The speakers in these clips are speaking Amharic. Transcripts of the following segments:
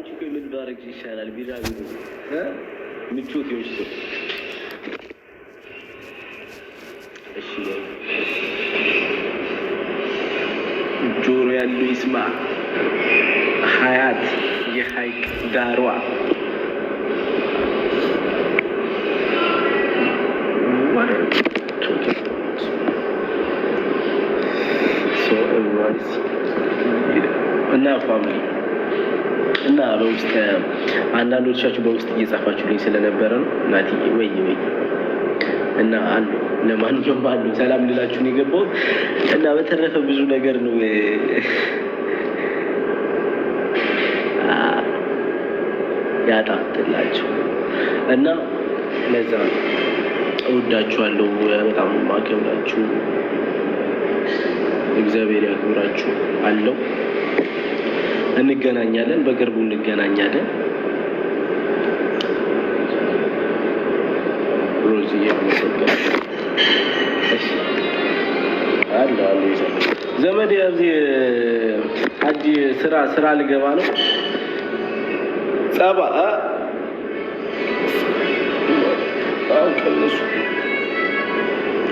አንቺ እኮ ምን ባረግ ይሻላል? ቢራቢሮ ምቾት ይወስድ። እሺ ጆሮ ያለው ይስማ። ሀያት የሀይቅ ዳሯ እና ፋሚሊ እና በውስጥ አንዳንዶቻችሁ በውስጥ እየጻፋችሁልኝ ስለነበረ ነው። እናቴ ወይ እና አሉ ለማንኛውም አሉ ሰላም ልላችሁ ነው የገባሁት። እና በተረፈ ብዙ ነገር ነው ያጣፍጥላችሁ እና ለዛ እወዳችኋለሁ። በጣም ማከብራችሁ። እግዚአብሔር ያክብራችሁ አለው። እንገናኛለን፣ በቅርቡ እንገናኛለን። ሮዚ ያመሰግናለሁ። እሺ አለ ዘመድ ያዚህ አዲ ስራ ልገባ ነው። ጸባ አውቀለሱ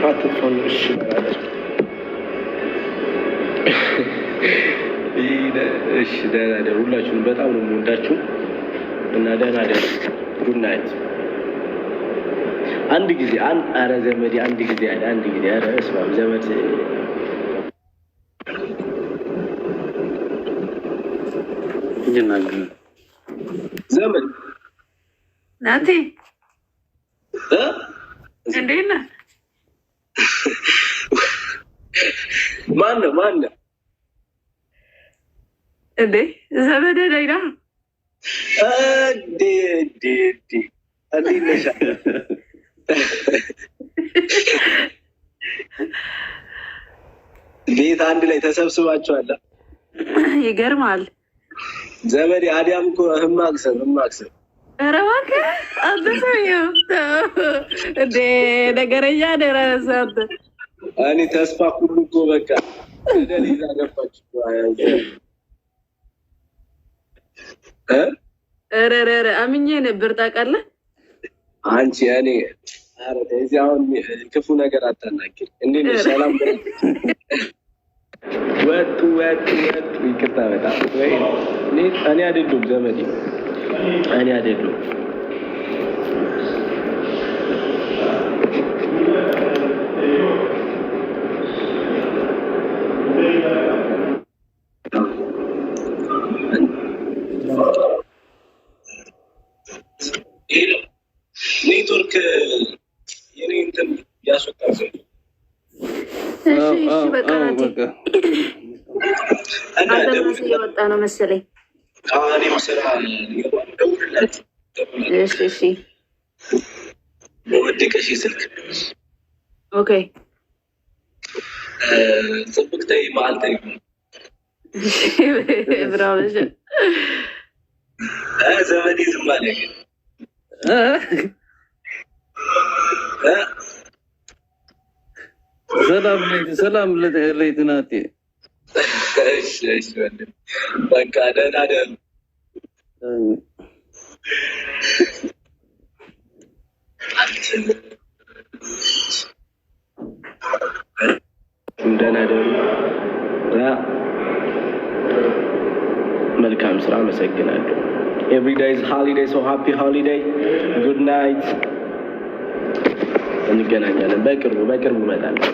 አትፈንሽ ማለት እሺ ደህና ደሩ። ሁላችሁም በጣም ነው የምወዳችሁ እና ደህና ደሩ። ጉድ ናይት። አንድ ጊዜ ኧረ ዘመዴ አንድ ጊዜ ኧረ እስማም ዘመድ ዘመድ ናቲ እንዴት ነህ? ማነው እንዴ ዘመዴ ላይ ነው ቤት አንድ ላይ ተሰብስባችኋል። ይገርማል ዘመዴ። አዲያም እኮ ህማቅሰብ ኧረ እባክህ አንተ ሰውዬው እንዴ ነገረኛ ደረሰት። እኔ ተስፋ ሁሉ እኮ በቃ ደሊዛ ገባች። ኧረ አምኜ ነበር ታውቃለህ። አንቺ እኔ ኧረ እዚህ አሁን ክፉ ነገር አታናግሪ። እንዴት ነሽ? ሰላም ወጡ ይቅርታ በጣም ወይ እኔ አይደለሁም ዘመዴ፣ እኔ አይደለሁም። ኔትወርክ የኔ እንትን ያስወጣል። እሺ በቃ ወጣ ነው መሰለኝ። እኔም ስራ ደውልለት። እሺ በወደቀሽ ስልክ ኦኬ ጽብቅተይ ማልተይ ብራው ዘመዴ ዝም አለ ግን ሰላም ለይትናቴ። እሺ በቃ ደህና ደሩ። ደህና ደሩ። መልካም ስራ። አመሰግናለሁ። Every day is holiday, so happy holiday. Good night. እንገናኛለን። በቅርቡ እመጣለሁ።